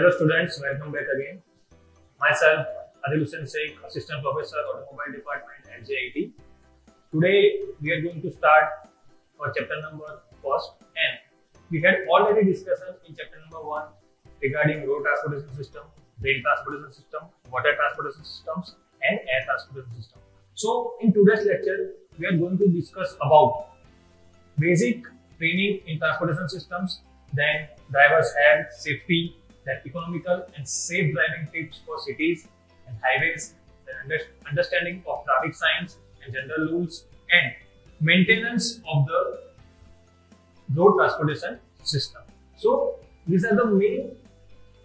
Hello students, welcome back again. Myself, ADIlHUSSAIN SHAIKH, Assistant Professor, Automobile Department, LJIET. Today we are going to start our chapter number first, and we had already discussion in chapter number 1 regarding road transportation system, rail transportation system, water transportation systems, and air transportation system. So in today's lecture, we are going to discuss about basic training in transportation systems, then drivers' health, safety, then economical and safe driving tips for cities and highways, then understanding of traffic signs and general rules, and maintenance of the road transportation system. So these are the main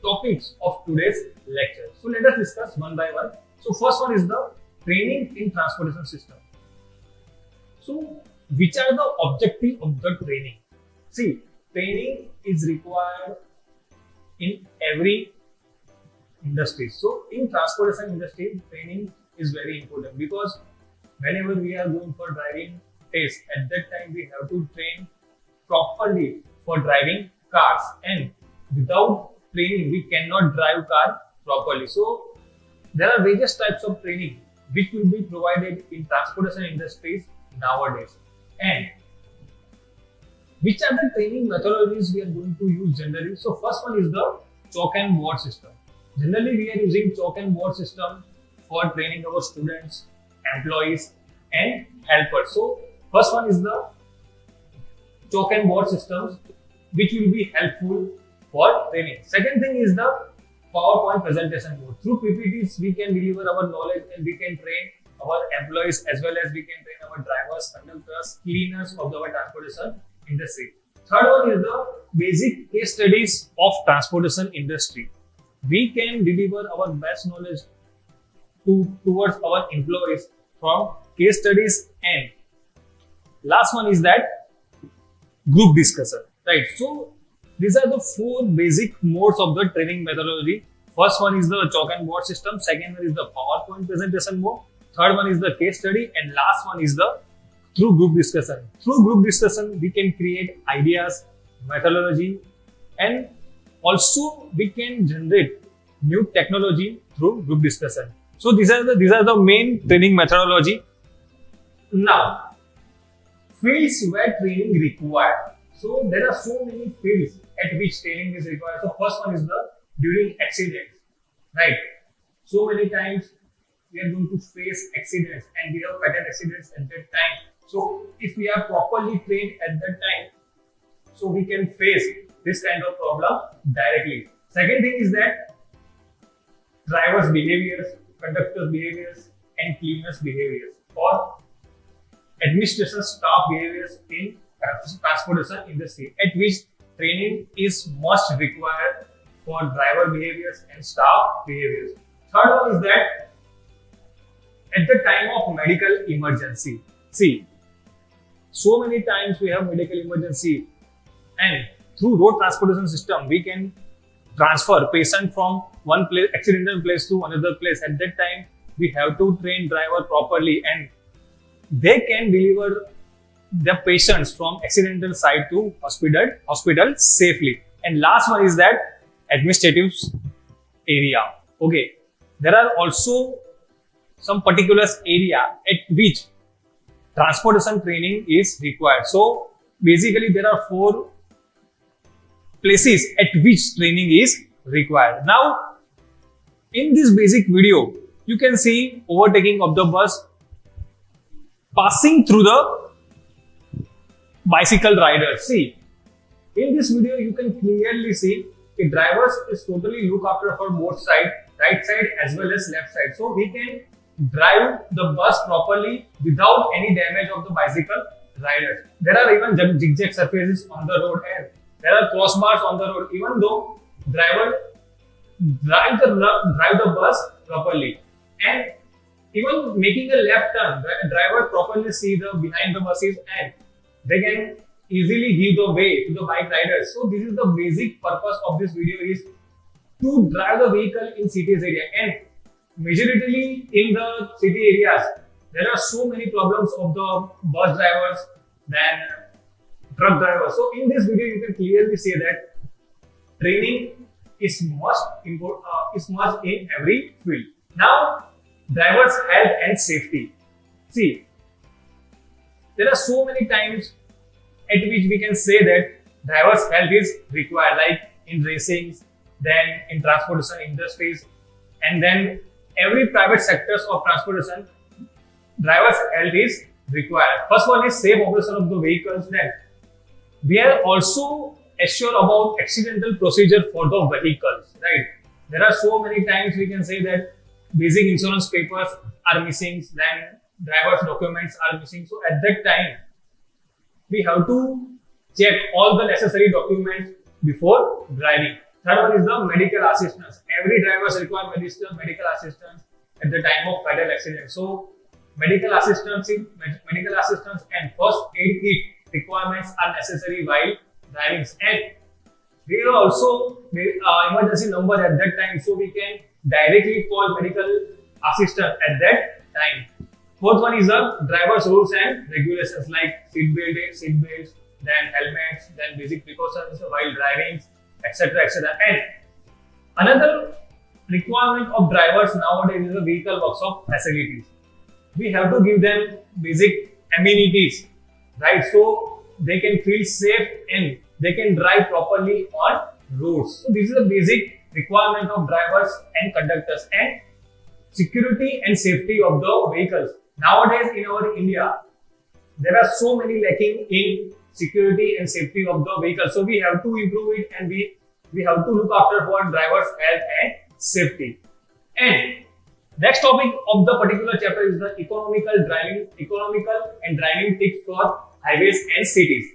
topics of today's lecture. So let us discuss one by one. So first one is the training in transportation system. So which are the objective of the training? See, training is required in every industry. So in transportation industry, training is very important because whenever we are going for driving test, at that time we have to train properly for driving cars, and without training we cannot drive car properly. So there are various types of training which will be provided in transportation industries nowadays. And which are the training methodologies we are going to use generally? So first one is the chalk and board system. Generally we are using chalk and board system for training our students, employees and helpers. So first one is the chalk and board systems which will be helpful for training. Second thing is the PowerPoint presentation mode. Through PPTs we can deliver our knowledge and we can train our employees as well as we can train our drivers, conductors, cleaners of our transportation industry. Third one is the basic case studies of transportation industry. We can deliver our best knowledge towards our employees from case studies. And last one is that group discussion, right? So these are the four basic modes of the training methodology. First one is the chalk and board system. Second one is the PowerPoint presentation mode. Third one is the case study, and last one is the through group discussion. Through group discussion, we can create ideas, methodology, and also we can generate new technology through group discussion. So these are the main training methodology. Now, fields where training required. So there are so many fields at which training is required. So first one is the during accidents, right? So many times we are going to face accidents and we have fatal accidents at that time. So if we are properly trained at that time, so we can face this kind of problem directly. Second thing is that drivers' behaviors, conductors' behaviors, and cleaners' behaviors, or administration staff behaviors in transportation industry, at which training is must required for driver behaviors and staff behaviors. Third one is that at the time of medical emergency. See, so many times we have medical emergency, and through road transportation system we can transfer patient from one place, accidental place to another place. At that time we have to train driver properly and they can deliver the patients from accidental site to hospital safely. And last one is that administrative area. Okay, there are also some particular area at which transportation training is required. So basically there are 4 places at which training is required. Now in this basic video you can see overtaking of the bus, passing through the bicycle riders. See, in this video you can clearly see the drivers is totally look after for both sides, right side as well as left side. So we can drive the bus properly without any damage of the bicycle riders. There are even zigzag surfaces on the road and there are crossbars on the road. Even though driver drive the bus properly, and even making a left turn, the driver properly see the behind the buses and they can easily give the way to the bike riders. So this is the basic purpose of this video, is to drive the vehicle in cities area. And majority in the city areas, there are so many problems of the bus drivers than truck drivers. So in this video, you can clearly see that training is must in every field. Now, drivers' health and safety. See, there are so many times at which we can say that drivers' health is required, like in racing, then in transportation industries, and then every private sectors of transportation, drivers' health is required. First one is safe operation of the vehicles. Then we are also assured about accidental procedure for the vehicles, right? There are so many times we can say that basic insurance papers are missing, then driver's documents are missing. So at that time, we have to check all the necessary documents before driving. Third one is the medical assistance. Every driver requires medical assistance at the time of fatal accident. So medical assistance and first aid kit requirements are necessary while driving. And we will also emergency number at that time, so we can directly call medical assistance at that time. Fourth one is the driver's rules and regulations like seat belts, then helmets, then basic precautions while driving, etc., etc. And another requirement of drivers nowadays is the vehicle workshop facilities. We have to give them basic amenities, right? So they can feel safe and they can drive properly on roads. So this is a basic requirement of drivers and conductors, and security and safety of the vehicles. Nowadays in our India, there are so many lacking in security and safety of the vehicle. So we have to improve it, and we have to look after for drivers' health and safety. And next topic of the particular chapter is the economical and driving tips for highways and cities.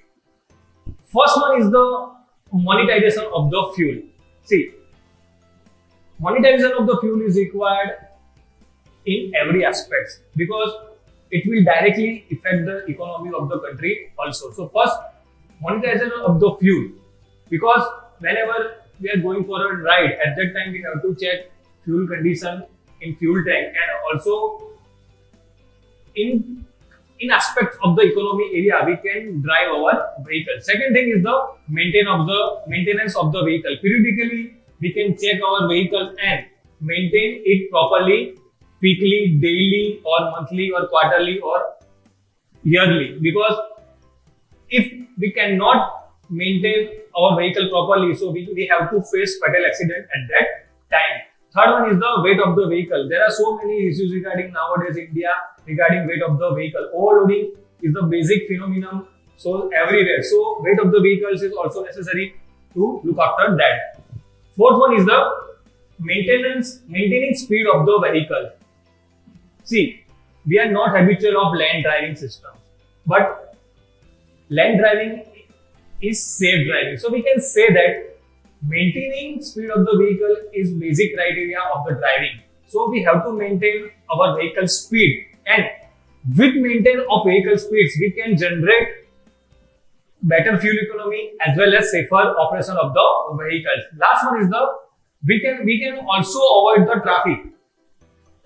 First one is the monetization of the fuel. See, monetization of the fuel is required in every aspect because it will directly affect the economy of the country also. So first, monetization of the fuel, because whenever we are going for a ride, at that time we have to check fuel condition in fuel tank, and also in aspects of the economy area we can drive our vehicle. Second thing is the maintenance of the vehicle. Periodically we can check our vehicle and maintain it properly, weekly, daily, or monthly, or quarterly, or yearly. Because if we cannot maintain our vehicle properly, so we have to face fatal accident at that time. Third one is the weight of the vehicle. There are so many issues regarding nowadays in India regarding weight of the vehicle. Overloading is the basic phenomenon, so everywhere. So weight of the vehicles is also necessary to look after that. Fourth one is the maintaining speed of the vehicle. See, we are not habitual of land driving systems, but land driving is safe driving. So we can say that maintaining speed of the vehicle is basic criteria of the driving. So we have to maintain our vehicle speed, and with maintenance of vehicle speeds, we can generate better fuel economy as well as safer operation of the vehicles. Last one is we can also avoid the traffic.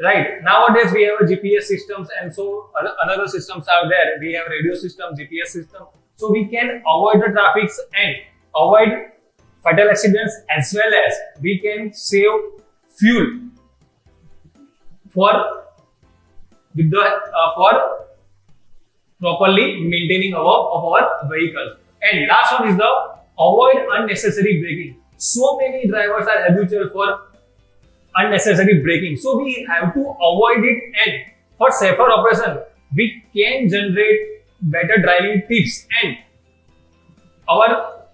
Right, nowadays we have a GPS systems, and so another systems are there. We have radio system, GPS system, so we can avoid the traffic and avoid fatal accidents, as well as we can save fuel for properly maintaining our vehicles. And last one is the avoid unnecessary braking. So many drivers are habitual for unnecessary braking, so we have to avoid it, and for safer operation we can generate better driving tips, and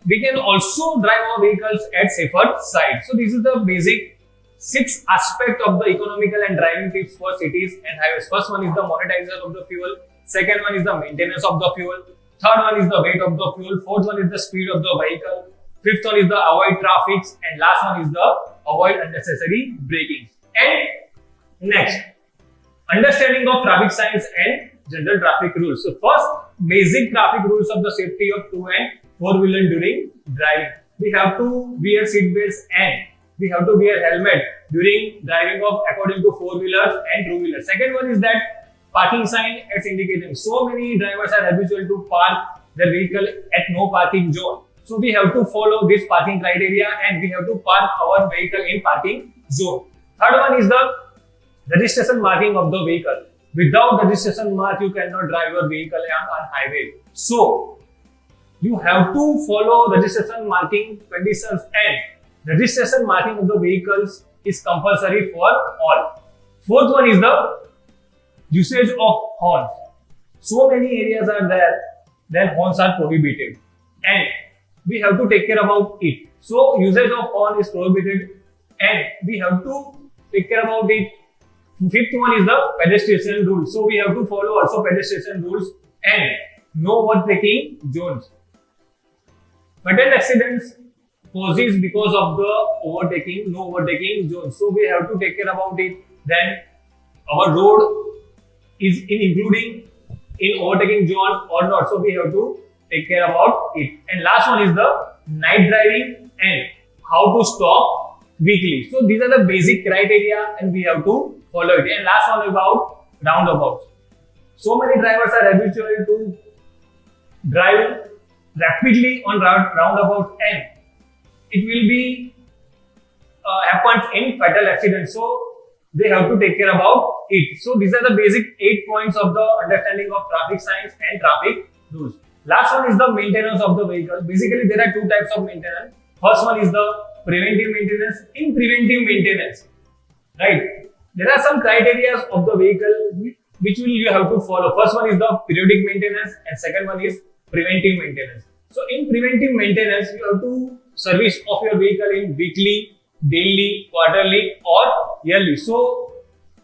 we can also drive our vehicles at safer side. So this is the basic 6 aspect of the economical and driving tips for cities and highways. First one is the monetization of the fuel, second one is the maintenance of the fuel, third one is the weight of the fuel, fourth one is the speed of the vehicle, fifth one is the avoid traffic, and last one is the avoid unnecessary braking. And next, understanding of traffic signs and general traffic rules. So first, basic traffic rules of the safety of 2 and 4-wheeler during driving. We have to wear seat belts and we have to wear helmet during driving of according to 4-wheelers and 2-wheelers. Second one is that parking sign as indicated. So many drivers are habitual to park their vehicle at no parking zone. So we have to follow this parking criteria and we have to park our vehicle in parking zone. Third one is the registration marking of the vehicle. Without registration mark, you cannot drive your vehicle on highway. So you have to follow registration marking conditions, and registration marking of the vehicles is compulsory for all. Fourth one is the usage of horns. So many areas are there, then horns are prohibited, and we have to take care about it. So usage of horn is prohibited, and we have to take care about it. Fifth one is the pedestrian rules. So we have to follow also pedestrian rules and no overtaking zones. Fatal accidents causes because of the overtaking, no overtaking zones. So we have to take care about it. Then our road is including in overtaking zone or not. So we have to take care about it. And last one is the night driving and how to stop quickly. So these are the basic criteria and we have to follow it. And last one about roundabouts. So many drivers are habitual to drive rapidly on roundabouts and it will be happens in fatal accidents. So they have to take care about it. So these are the basic 8 points of the understanding of traffic signs and traffic rules. Last one is the maintenance of the vehicle. Basically, there are two types of maintenance. First one is the preventive maintenance. In preventive maintenance, right, there are some criteria of the vehicle which you have to follow. First one is the periodic maintenance and second one is preventive maintenance. So in preventive maintenance, you have to service of your vehicle in weekly, daily, quarterly or yearly. So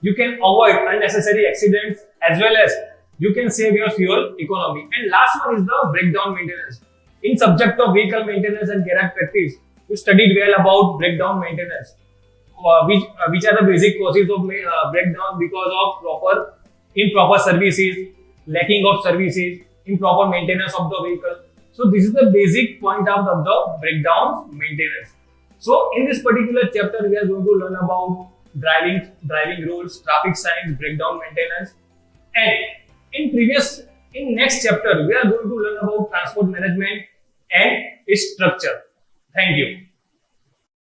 you can avoid unnecessary accidents as well as you can save your fuel economy. And last one is the breakdown maintenance. In subject of vehicle maintenance and garage practice, you studied well about breakdown maintenance, which are the basic causes of breakdown because of improper services, lacking of services, improper maintenance of the vehicle. So this is the basic point out of the breakdown maintenance. So in this particular chapter, we are going to learn about driving rules, traffic signs, breakdown maintenance, and in next chapter, we are going to learn about transport management and its structure. Thank you.